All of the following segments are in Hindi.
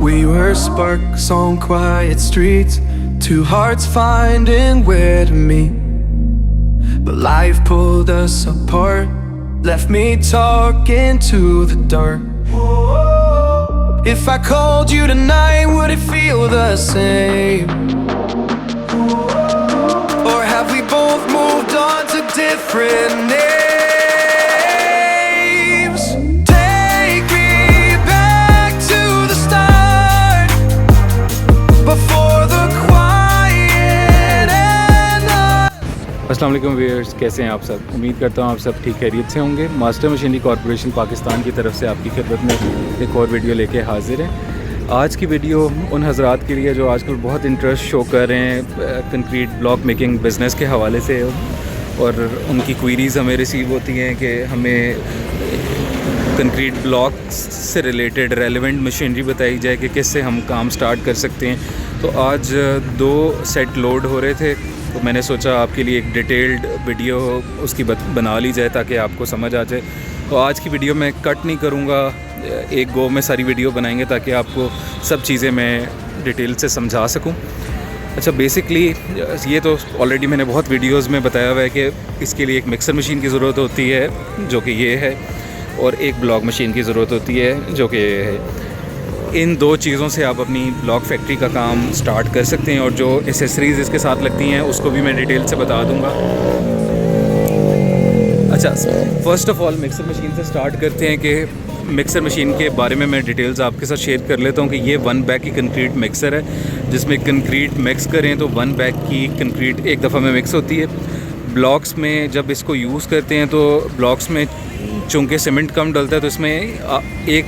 We were sparks on quiet streets, two hearts finding where to meet. But life pulled us apart, left me talking to the dark. If I called you tonight, would it feel the same? Or have we both moved on to different names? Take me back to the start, before the quiet and the... अस्सलाम वालेकुम व्यूअर्स, कैसे हैं आप सब। उम्मीद करता हूँ आप सब ठीक खैरियत से होंगे। मास्टर मशीनरी कॉरपोरेशन पाकिस्तान की तरफ से आपकी खिदमत में एक और वीडियो लेके हाजिर हैं। आज की वीडियो उन हज़रात के लिए जो आजकल बहुत इंटरेस्ट शो कर रहे हैं कंक्रीट ब्लॉक मेकिंग बिज़नेस के हवाले से, और उनकी क्वेरीज़ हमें रिसीव होती हैं कि हमें कंक्रीट ब्लॉक से रिलेटेड रेलेवेंट मशीनरी बताई जाए कि किससे हम काम स्टार्ट कर सकते हैं। तो आज 2 सेट लोड हो रहे थे, तो मैंने सोचा आपके लिए एक डिटेल्ड वीडियो उसकी बना ली जाए ताकि आपको समझ आ जाए। तो आज की वीडियो मैं कट नहीं करूँगा, एक गो में सारी वीडियो बनाएंगे ताकि आपको सब चीज़ें मैं डिटेल से समझा सकूं। अच्छा, बेसिकली ये तो ऑलरेडी मैंने बहुत वीडियोस में बताया हुआ है कि इसके लिए एक मिक्सर मशीन की ज़रूरत होती है जो कि ये है, और एक ब्लॉक मशीन की ज़रूरत होती है जो कि ये है। इन 2 चीज़ों से आप अपनी ब्लॉक फैक्ट्री का काम स्टार्ट कर सकते हैं, और जो एसेसरीज़ इसके साथ लगती हैं उसको भी मैं डिटेल से बता दूंगा। अच्छा, first of all mixer machine से स्टार्ट करते हैं कि मिक्सर मशीन के बारे में मैं डिटेल्स आपके साथ शेयर कर लेता हूँ कि ये 1 बैग की कंक्रीट मिक्सर है, जिसमें कंक्रीट मिक्स करें तो 1 बैग की कंक्रीट एक दफ़ा में मिक्स होती है। ब्लॉक्स में जब इसको यूज़ करते हैं तो ब्लॉक्स में चूँकि सीमेंट कम डलता है तो इसमें एक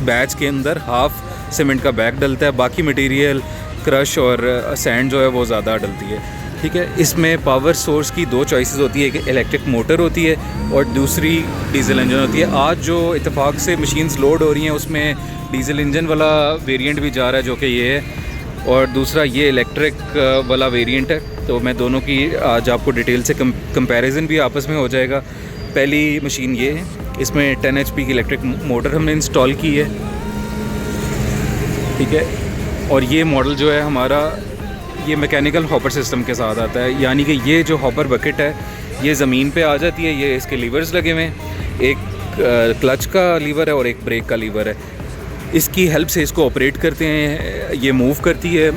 बैच के अंदर हाफ़ सीमेंट का बैग डलता है, बाकी मटेरियल क्रश और सैंड जो है वो ज़्यादा डलती है। ठीक है, इसमें पावर सोर्स की 2 चॉइसेस होती है, एक इलेक्ट्रिक मोटर होती है और दूसरी डीजल इंजन होती है। आज जो इत्तेफाक से मशीन्स लोड हो रही हैं उसमें डीजल इंजन वाला वेरिएंट भी जा रहा है जो कि ये है, और दूसरा ये इलेक्ट्रिक वाला वेरिएंट है। तो मैं दोनों की आज आपको डिटेल से कंपैरिजन भी आपस में हो जाएगा। पहली मशीन ये है, इसमें 10 HP की इलेक्ट्रिक मोटर हमने इंस्टॉल की है। ठीक है, और ये मॉडल जो है हमारा ये मैकेनिकल हॉपर सिस्टम के साथ आता है, यानी कि ये जो हॉपर बकेट है ये ज़मीन पे आ जाती है। ये इसके लीवर्स लगे हुए हैं, एक क्लच का लीवर है और एक ब्रेक का लीवर है। इसकी हेल्प से इसको ऑपरेट करते हैं, ये मूव करती है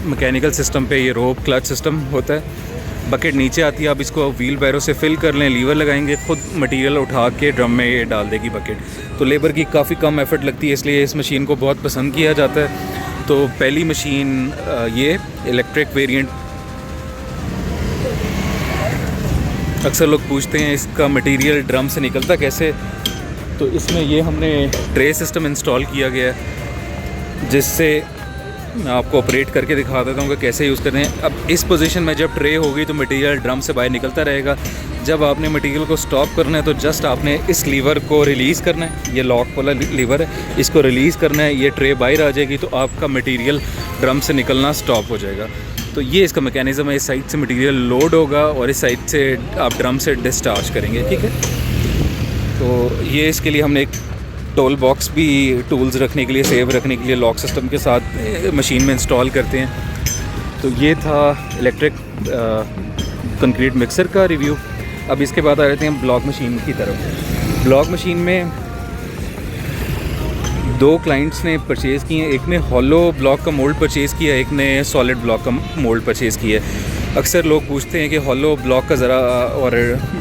मैकेनिकल सिस्टम पे। ये रोप क्लच सिस्टम होता है। बकेट नीचे आती है, आप इसको व्हील बैरो से फिल कर लें, लीवर लगाएंगे, ख़ुद मटेरियल उठा के ड्रम में ये डाल देगी बकेट। तो लेबर की काफ़ी कम एफर्ट लगती है, इसलिए इस मशीन को बहुत पसंद किया जाता है। तो पहली मशीन ये इलेक्ट्रिक वेरिएंट। अक्सर लोग पूछते हैं इसका मटेरियल ड्रम से निकलता कैसे, तो इसमें ये हमने ट्रे सिस्टम इंस्टॉल किया गया है, जिससे मैं आपको ऑपरेट करके दिखा देता हूँ कि कैसे यूज़ करते हैं। अब इस पोजीशन में जब ट्रे होगी तो मटेरियल ड्रम से बाहर निकलता रहेगा। जब आपने मटेरियल को स्टॉप करना है तो जस्ट आपने इस लीवर को रिलीज़ करना है, ये लॉक वाला लीवर है, इसको रिलीज़ करना है, ये ट्रे बाहर आ जाएगी तो आपका मटेरियल ड्रम से निकलना स्टॉप हो जाएगा। तो ये इसका मैकेनिज़्म है। इस साइड से मटेरियल लोड होगा और इस साइड से आप ड्रम से डिस्चार्ज करेंगे। ठीक है, तो ये इसके लिए हमने एक टोल बॉक्स भी टूल्स रखने के लिए, सेव रखने के लिए लॉक सिस्टम के साथ मशीन में इंस्टॉल करते हैं। तो ये था इलेक्ट्रिक कंक्रीट मिक्सर का रिव्यू। अब इसके बाद आ जाते हैं ब्लॉक मशीन की तरफ। ब्लॉक मशीन में 2 क्लाइंट्स ने परचेज़ किए हैं, एक ने हॉलो ब्लॉक का मोल्ड परचेज़ किया, एक ने सॉलिड ब्लॉक का मोल्ड परचेज़ किया है। अक्सर लोग पूछते हैं कि हॉलो ब्लॉक का ज़रा और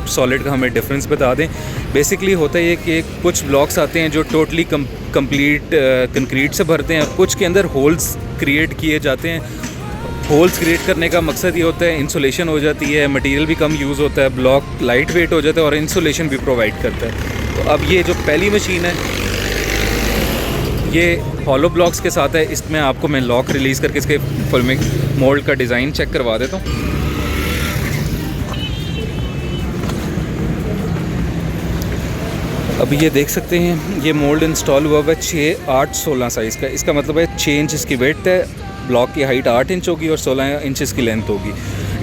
सॉलिड का हमें डिफरेंस बता दें। बेसिकली होता है कि कुछ ब्लॉक्स आते हैं जो टोटली कंप्लीट कंक्रीट से भरते हैं, कुछ के अंदर होल्स क्रिएट किए जाते हैं। होल्स क्रिएट करने का मकसद ये होता है इंसुलेशन हो जाती है, मटेरियल भी कम यूज़ होता है, ब्लॉक लाइट वेट हो जाता है और इंसुलेशन भी प्रोवाइड करता है। तो अब ये जो पहली मशीन है ये हॉलो ब्लॉक्स के साथ है। इसमें आपको मैं लॉक रिलीज़ करके इसके फुल मोल्ड का डिज़ाइन चेक करवा देता हूँ। अभी ये देख सकते हैं ये मोल्ड इंस्टॉल हुआ है 6, 8, 16 साइज़ का। इसका मतलब है 6 इंच इसकी वेट है, ब्लॉक की हाइट 8 इंच होगी और 16 इंच की लेंथ होगी।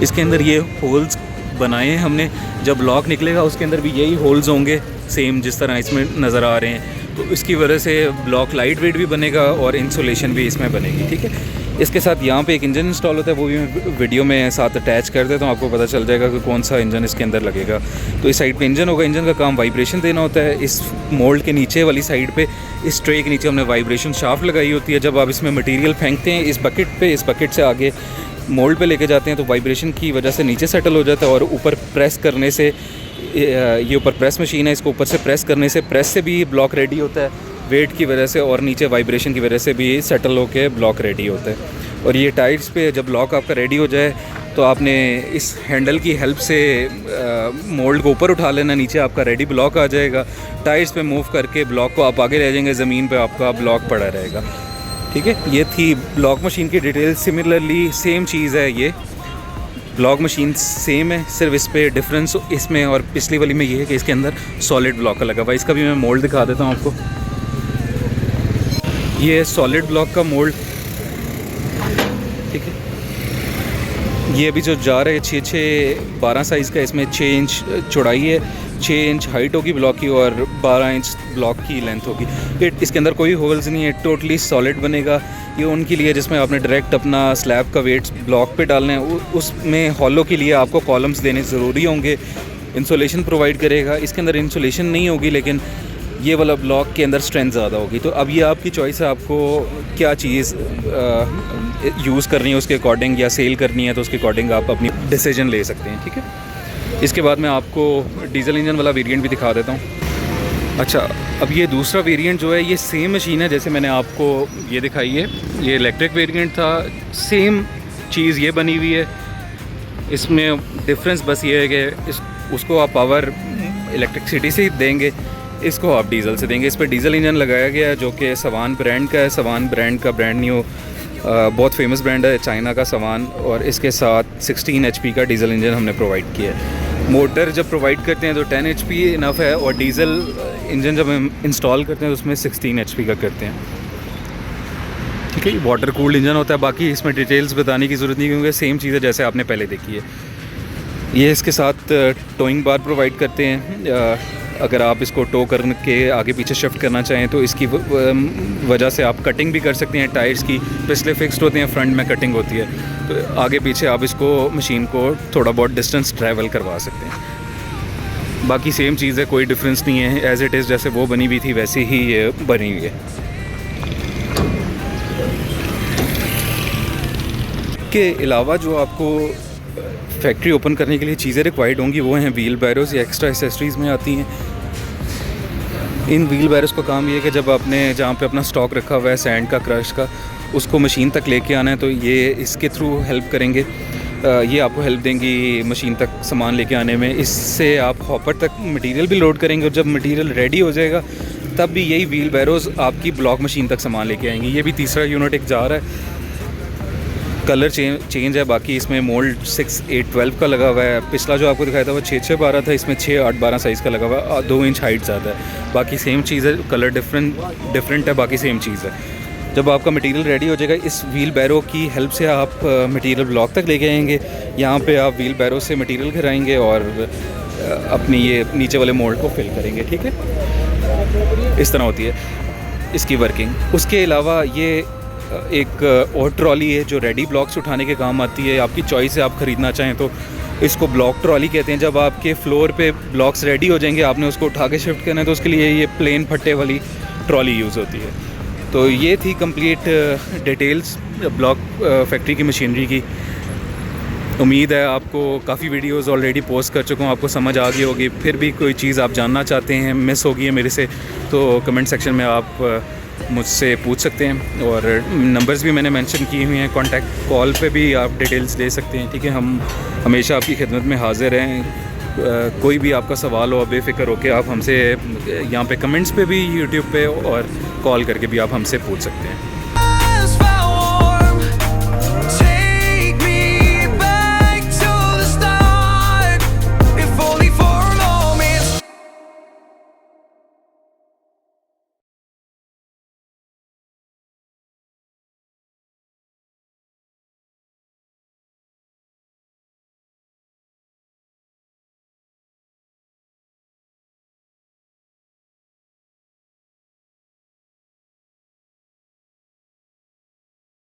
इसके अंदर ये होल्स बनाए हैं हमने, जब ब्लॉक निकलेगा उसके अंदर भी यही होल्स होंगे सेम जिस तरह इसमें नज़र आ रहे हैं। तो इसकी वजह से ब्लॉक लाइट वेट भी बनेगा और इंसुलेशन भी इसमें बनेगी, ठीक है। इसके साथ यहाँ पे एक इंजन इंस्टॉल होता है, वो भी मैं वीडियो में साथ अटैच कर देता हूँ, आपको पता चल जाएगा कि कौन सा इंजन इसके अंदर लगेगा। तो इस साइड पे इंजन होगा, इंजन का काम वाइब्रेशन देना होता है। इस मोल्ड के नीचे वाली साइड पे, इस ट्रे के नीचे हमने वाइब्रेशन शाफ्ट लगाई होती है। जब आप इसमें मटेरियल फेंकते हैं इस बकेट पे, इस बकेट से आगे मोल्ड पे लेके जाते हैं तो वाइब्रेशन की वजह से नीचे सेटल हो जाता है और ऊपर प्रेस करने से, ये ऊपर प्रेस मशीन है, इसको ऊपर से प्रेस करने से, प्रेस से भी ब्लॉक रेडी होता है वेट की वजह से, और नीचे वाइब्रेशन की वजह से भी सेटल होके ब्लॉक रेडी होता है। और ये टायर्स पे जब ब्लॉक आपका रेडी हो जाए तो आपने इस हैंडल की हेल्प से मोल्ड को ऊपर उठा लेना, नीचे आपका रेडी ब्लॉक आ जाएगा। टायर्स पे मूव करके ब्लॉक को आप आगे ले जाएंगे, ज़मीन पे आपका ब्लॉक पड़ा रहेगा, ठीक है। ये थी ब्लॉक मशीन की डिटेल। सिमिलरली सेम चीज़ है, ये ब्लॉक मशीन सेम है, सिर्फ इस पर डिफरेंस इसमें और पिछली वाली में ये है कि इसके अंदर सॉलिड ब्लॉक का लगा हुआ है। इसका भी मैं मोल्ड दिखा देता हूँ आपको। ये सॉलिड ब्लॉक का मोल्ड, ठीक है। ये अभी जो जा रहा है 6-6-12 साइज़ का, इसमें 6 इंच चौड़ाई है, 6 इंच हाइट होगी ब्लॉक की और 12 इंच ब्लॉक की लेंथ होगी। ये इसके अंदर कोई होल्स नहीं है, टोटली सॉलिड बनेगा। ये उनके लिए जिसमें आपने डायरेक्ट अपना स्लैब का वेट ब्लॉक पे डालना है, उसमें हॉलो के लिए आपको कॉलम्स देने ज़रूरी होंगे। इंसुलेशन प्रोवाइड करेगा, इसके अंदर इंसुलेशन नहीं होगी लेकिन ये वाला ब्लॉक के अंदर स्ट्रेंथ ज़्यादा होगी। तो अब ये आपकी चॉइस है, आपको क्या चीज़ यूज़ करनी है उसके अकॉर्डिंग, या सेल करनी है तो उसके अकॉर्डिंग आप अपनी डिसीजन ले सकते हैं, ठीक है। इसके बाद मैं आपको डीजल इंजन वाला वेरिएंट भी दिखा देता हूँ। अच्छा, अब ये दूसरा वेरिएंट जो है ये सेम मशीन है जैसे मैंने आपको ये दिखाई है। ये इलेक्ट्रिक वेरिएंट था, सेम चीज़ ये बनी हुई है। इसमें डिफरेंस बस ये है कि उसको आप पावर इलेक्ट्रिसिटी से देंगे, इसको आप डीजल से देंगे। इस पर डीजल इंजन लगाया गया है जो कि सवान ब्रांड का है। सवान ब्रांड का ब्रांड न्यू बहुत फेमस ब्रांड है चाइना का सवान, और इसके साथ 16 HP का डीजल इंजन हमने प्रोवाइड किया है। मोटर जब प्रोवाइड करते हैं तो 10 HP इनफ है, और डीजल इंजन जब हम इंस्टॉल करते हैं तो उसमें 16 HP का करते हैं, ठीक है। वाटर कूल्ड इंजन होता है। बाकी इसमें डिटेल्स बताने की ज़रूरत नहीं क्योंकि सेम चीज़ है जैसे आपने पहले देखी है। ये इसके साथ टोइंग बार प्रोवाइड करते हैं। अगर आप इसको टो करके आगे पीछे शिफ्ट करना चाहें तो इसकी वजह से आप कटिंग भी कर सकते हैं। टायर्स की पिछले फिक्स्ड होते हैं, फ्रंट में कटिंग होती है, तो आगे पीछे आप इसको मशीन को थोड़ा बहुत डिस्टेंस ट्रैवल करवा सकते हैं। बाकी सेम चीज़ है, कोई डिफरेंस नहीं है। एज़ इट इज़ जैसे वो बनी हुई थी वैसे ही ये बनी हुई है। के अलावा जो आपको फैक्ट्री ओपन करने के लिए चीज़ें रिक्वायर्ड होंगी वो हैं व्हील बैरोज़ या एक्स्ट्रा एसेसरीज़ में आती हैं। इन व्हील बैरोज़ का काम ये है कि जब आपने जहाँ पे अपना स्टॉक रखा हुआ है सैंड का, क्रश का, उसको मशीन तक लेके आना है तो ये इसके थ्रू हेल्प करेंगे। ये आपको हेल्प देंगी मशीन तक सामान लेके आने में। इससे आप हॉपर तक मटेरियल भी लोड करेंगे और जब मटेरियल रेडी हो जाएगा तब भी यही व्हील बैरोज़ आपकी ब्लॉक मशीन तक सामान लेके आएंगे। ये भी तीसरा यूनिट एक जा रहा है। कलर चेंज है, बाकी इसमें मोल्ड 6-8-12 का लगा हुआ है। पिछला जो आपको दिखाया था वो 6-6-12 था, इसमें 6-8-12 साइज़ का लगा हुआ है। 2 इंच हाइट ज़्यादा है। बाकी सेम चीज़ है, कलर डिफरेंट है, बाकी सेम चीज़ है। जब आपका मटेरियल रेडी हो जाएगा इस व्हील बैरो की हेल्प से आप मटेरियल ब्लॉक तक लेके आएंगे। यहाँ पे आप व्हील बैरो से मटेरियल गिराएंगे और अपनी ये नीचे वाले मोल्ड को फिल करेंगे, ठीक है। इस तरह होती है इसकी वर्किंग। उसके अलावा ये एक और ट्रॉली है जो रेडी ब्लॉक्स उठाने के काम आती है। आपकी चॉइस है, आप ख़रीदना चाहें तो इसको ब्लॉक ट्रॉली कहते हैं। जब आपके फ्लोर पे ब्लॉक्स रेडी हो जाएंगे, आपने उसको उठा के शिफ्ट करना है तो उसके लिए ये प्लेन फट्टे वाली ट्रॉली यूज़ होती है। तो ये थी कंप्लीट डिटेल्स ब्लॉक फैक्ट्री की मशीनरी की। उम्मीद है आपको काफ़ी वीडियोस ऑलरेडी पोस्ट कर चुका हूँ, आपको समझ आ गई होगी। फिर भी कोई चीज़ आप जानना चाहते हैं, मिस हो गई है मेरे से, तो कमेंट सेक्शन में आप मुझसे पूछ सकते हैं। और नंबर्स भी मैंने मेंशन किए हुए हैं, कांटेक्ट कॉल पे भी आप डिटेल्स दे सकते हैं, ठीक है। हम हमेशा आपकी खिदमत में हाज़िर हैं। कोई भी आपका सवाल हो, बेफिक्र हो के आप हमसे यहाँ पे कमेंट्स पे भी, यूट्यूब पे, और कॉल करके भी आप हमसे पूछ सकते हैं।